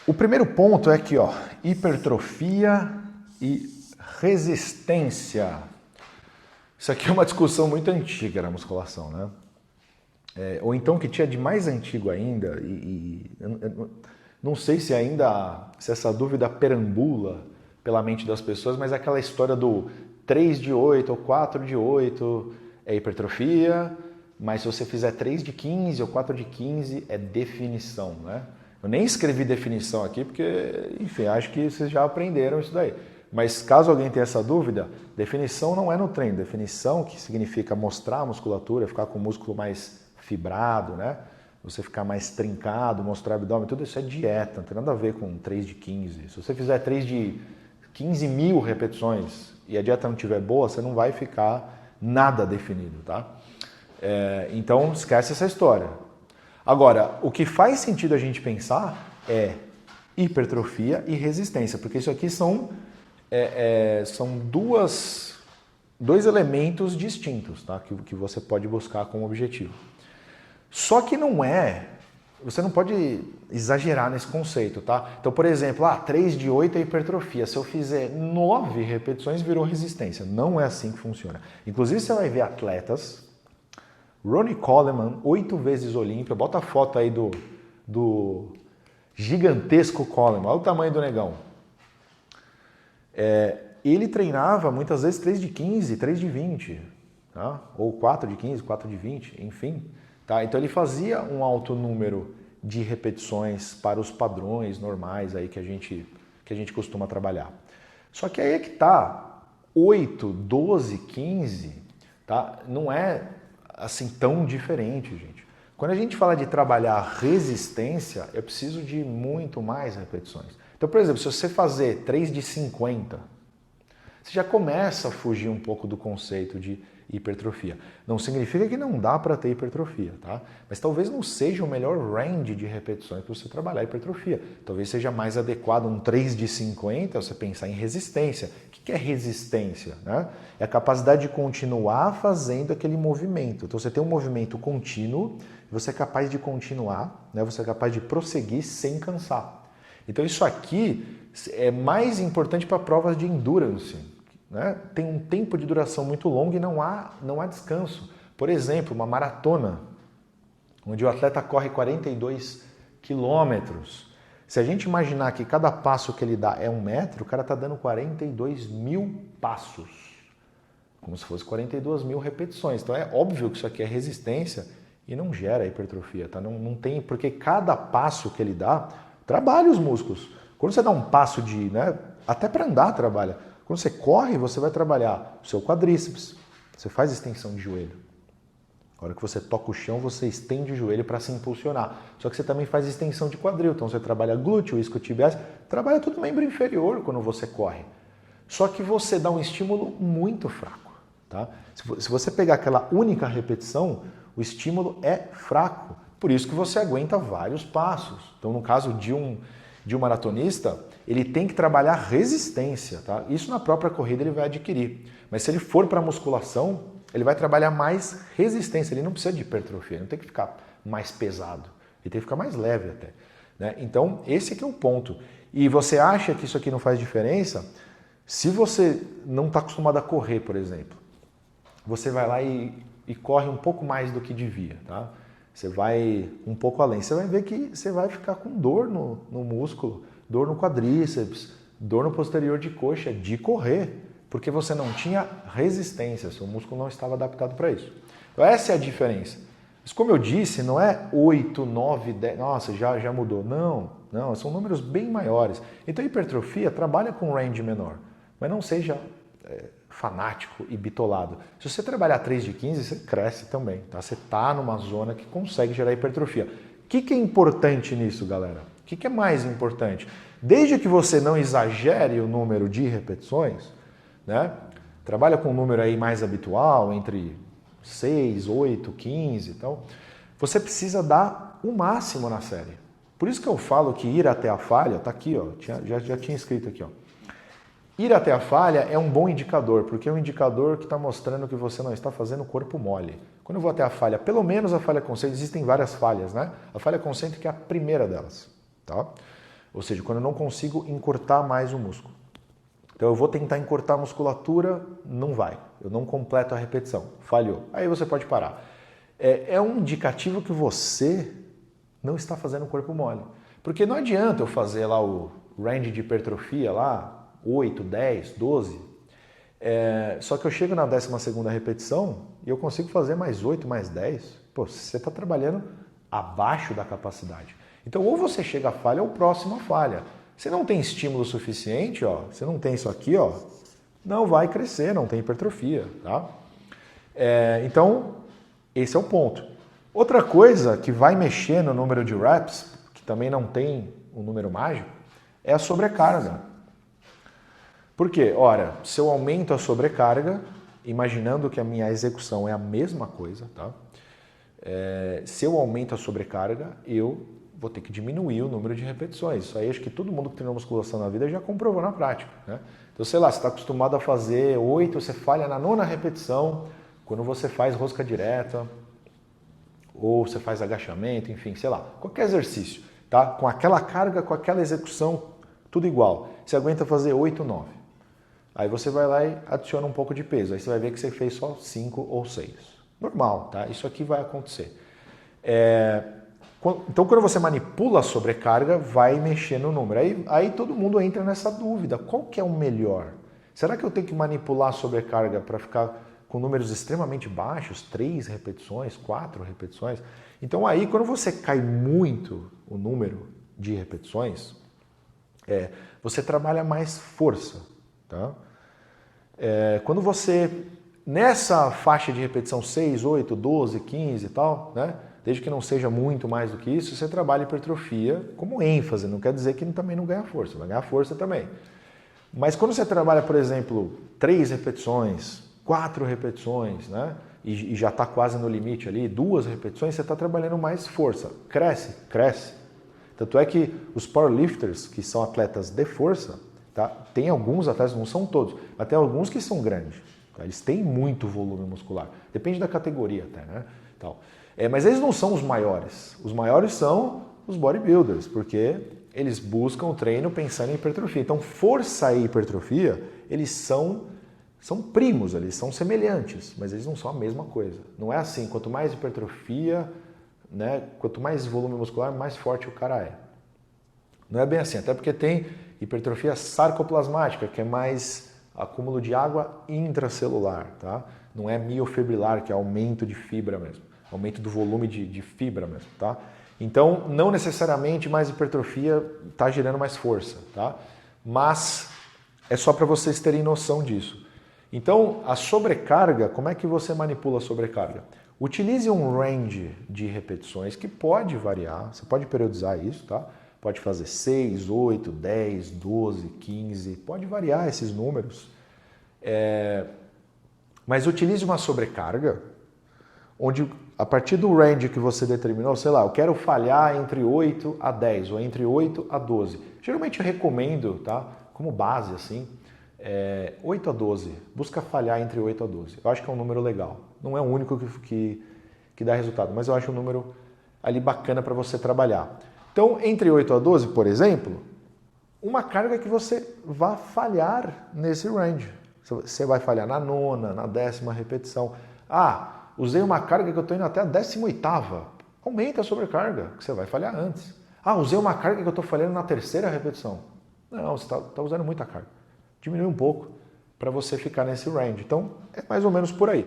O primeiro ponto é aqui, ó, hipertrofia e resistência. Isso aqui é uma discussão muito antiga na musculação, né? Ou então que tinha de mais antigo ainda, não sei se se essa dúvida perambula pela mente das pessoas, mas é aquela história do 3 de 8 ou 4 de 8 é hipertrofia, mas se você fizer 3 de 15 ou 4 de 15 é definição, né? Eu nem escrevi definição aqui porque, enfim, acho que vocês já aprenderam isso daí. Mas caso alguém tenha essa dúvida, definição não é no treino. Definição, que significa mostrar a musculatura, ficar com o músculo mais fibrado, né? Você ficar mais trincado, mostrar o abdômen, tudo isso é dieta, não tem nada a ver com 3 de 15. Se você fizer 3 de 15 mil repetições e a dieta não estiver boa, você não vai ficar nada definido, tá? Então, esquece essa história. Agora, o que faz sentido a gente pensar é hipertrofia e resistência, porque isso aqui são dois elementos distintos, tá? Que você pode buscar como objetivo. Só que você não pode exagerar nesse conceito, tá? Então, por exemplo, 3 de 8 é hipertrofia. Se eu fizer 9 repetições, virou resistência. Não é assim que funciona. Inclusive, você vai ver atletas, Ronnie Coleman, 8 vezes Olímpia, bota a foto aí do gigantesco Coleman, olha o tamanho do negão. Ele treinava muitas vezes 3 de 15, 3 de 20, tá? Ou 4 de 15, 4 de 20, enfim. Tá? Então ele fazia um alto número de repetições para os padrões normais aí que a gente costuma trabalhar. Só que aí é que tá, 8, 12, 15, tá? Não é assim tão diferente, gente. Quando a gente fala de trabalhar resistência, eu preciso de muito mais repetições. Então, por exemplo, se você fazer 3 de 50, você já começa a fugir um pouco do conceito de hipertrofia. Não significa que não dá para ter hipertrofia, tá? Mas talvez não seja o melhor range de repetições para você trabalhar hipertrofia. Talvez seja mais adequado um 3 de 50, você pensar em resistência. O que é resistência, né? É a capacidade de continuar fazendo aquele movimento. Então você tem um movimento contínuo, você é capaz de continuar, né? Você é capaz de prosseguir sem cansar. Então isso aqui é mais importante para provas de endurance, né? Tem um tempo de duração muito longo e não há descanso. Por exemplo, uma maratona, onde o atleta corre 42 quilômetros. Se a gente imaginar que cada passo que ele dá é 1 metro, o cara está dando 42 mil passos, como se fosse 42 mil repetições. Então é óbvio que isso aqui é resistência e não gera hipertrofia, tá? Não tem, porque cada passo que ele dá trabalha os músculos. Quando você dá um passo até para andar trabalha. Quando você corre, você vai trabalhar o seu quadríceps, você faz extensão de joelho. Na hora que você toca o chão, você estende o joelho para se impulsionar. Só que você também faz extensão de quadril, então você trabalha glúteo, isquiotibiais, trabalha todo o membro inferior quando você corre. Só que você dá um estímulo muito fraco, tá? Se você pegar aquela única repetição, o estímulo é fraco. Por isso que você aguenta vários passos. Então, no caso de um maratonista, ele tem que trabalhar resistência, tá? Isso na própria corrida ele vai adquirir. Mas se ele for para musculação, ele vai trabalhar mais resistência. Ele não precisa de hipertrofia, ele não tem que ficar mais pesado. Ele tem que ficar mais leve até, né? Então, esse aqui é o ponto. E você acha que isso aqui não faz diferença? Se você não está acostumado a correr, por exemplo, você vai lá e corre um pouco mais do que devia, tá? Você vai um pouco além, você vai ver que você vai ficar com dor no músculo, dor no quadríceps, dor no posterior de coxa de correr, porque você não tinha resistência, seu músculo não estava adaptado para isso. Então essa é a diferença. Mas como eu disse, não é 8, 9, 10, nossa, já mudou. Não, são números bem maiores. Então a hipertrofia trabalha com range menor, mas não seja fanático e bitolado. Se você trabalhar 3 de 15, você cresce também, tá? Você está numa zona que consegue gerar hipertrofia. O que é importante nisso, galera? O que é mais importante? Desde que você não exagere o número de repetições, né? Trabalha com um número aí mais habitual, entre 6, 8, 15, então, você precisa dar o máximo na série. Por isso que eu falo que ir até a falha, tá aqui, ó, já tinha escrito aqui, ó. Ir até a falha é um bom indicador, porque é um indicador que está mostrando que você não está fazendo o corpo mole. Quando eu vou até a falha, pelo menos a falha concêntrica, existem várias falhas, né? A falha concêntrica é a primeira delas, tá? Ou seja, quando eu não consigo encurtar mais o músculo. Então eu vou tentar encurtar a musculatura, não vai. Eu não completo a repetição, falhou. Aí você pode parar. É um indicativo que você não está fazendo corpo mole. Porque não adianta eu fazer lá o range de hipertrofia lá, 8, 10, 12. Só que eu chego na 12ª repetição e eu consigo fazer mais 8, mais 10. Pô, você está trabalhando abaixo da capacidade. Então ou você chega à falha ou próximo à falha. Se não tem estímulo suficiente, ó, você não tem isso aqui, ó, não vai crescer, não tem hipertrofia, tá? Então, esse é o ponto. Outra coisa que vai mexer no número de reps, que também não tem um número mágico, é a sobrecarga. Por quê? Ora, se eu aumento a sobrecarga, imaginando que a minha execução é a mesma coisa, tá? Se eu aumento a sobrecarga, eu vou ter que diminuir o número de repetições. Isso aí acho que todo mundo que treinou musculação na vida já comprovou na prática, né? Então, sei lá, você está acostumado a fazer 8, você falha na 9ª repetição, quando você faz rosca direta, ou você faz agachamento, enfim, sei lá, qualquer exercício, tá? Com aquela carga, com aquela execução, tudo igual. Você aguenta fazer 8, 9. Aí você vai lá e adiciona um pouco de peso. Aí você vai ver que você fez só 5 ou 6. Normal, tá? Isso aqui vai acontecer. Então, quando você manipula a sobrecarga, vai mexer no número. Aí todo mundo entra nessa dúvida. Qual que é o melhor? Será que eu tenho que manipular a sobrecarga para ficar com números extremamente baixos? 3 repetições, 4 repetições? Então aí, quando você cai muito o número de repetições, você trabalha mais força, tá? Quando você, nessa faixa de repetição 6, 8, 12, 15 e tal, né? Desde que não seja muito mais do que isso, você trabalha hipertrofia como ênfase. Não quer dizer que também não ganha força, vai ganhar força também. Mas quando você trabalha, por exemplo, 3 repetições, 4 repetições, né? E já está quase no limite ali, 2 repetições, você está trabalhando mais força. Cresce, cresce. Tanto é que os powerlifters, que são atletas de força, tá? Tem alguns atletas, não são todos, mas tem alguns que são grandes. Tá? Eles têm muito volume muscular. Depende da categoria até, né? Tal. Mas eles não são os maiores. Os maiores são os bodybuilders, porque eles buscam o treino pensando em hipertrofia. Então, força e hipertrofia, eles são primos, eles são semelhantes, mas eles não são a mesma coisa. Não é assim, quanto mais hipertrofia, né, quanto mais volume muscular, mais forte o cara é. Não é bem assim, até porque tem hipertrofia sarcoplasmática, que é mais acúmulo de água intracelular, tá? Não é miofebrilar, que é aumento de fibra mesmo. Aumento do volume de fibra mesmo, tá? Então, não necessariamente mais hipertrofia está gerando mais força, tá? Mas é só para vocês terem noção disso. Então, a sobrecarga, como é que você manipula a sobrecarga? Utilize um range de repetições que pode variar, você pode periodizar isso, tá? Pode fazer 6, 8, 10, 12, 15, pode variar esses números. Mas utilize uma sobrecarga onde, a partir do range que você determinou, sei lá, eu quero falhar entre 8 a 10 ou entre 8 a 12. Geralmente eu recomendo, tá? Como base, assim, 8 a 12. Busca falhar entre 8 a 12. Eu acho que é um número legal. Não é o único que dá resultado, mas eu acho um número ali bacana para você trabalhar. Então, entre 8 a 12, por exemplo, uma carga que você vá falhar nesse range. Você vai falhar na 9ª, na 10ª repetição. Usei uma carga que eu estou indo até a 18ª. Aumenta a sobrecarga, que você vai falhar antes. Usei uma carga que eu estou falhando na 3ª repetição. Não, você está usando muita carga. Diminui um pouco para você ficar nesse range. Então, é mais ou menos por aí.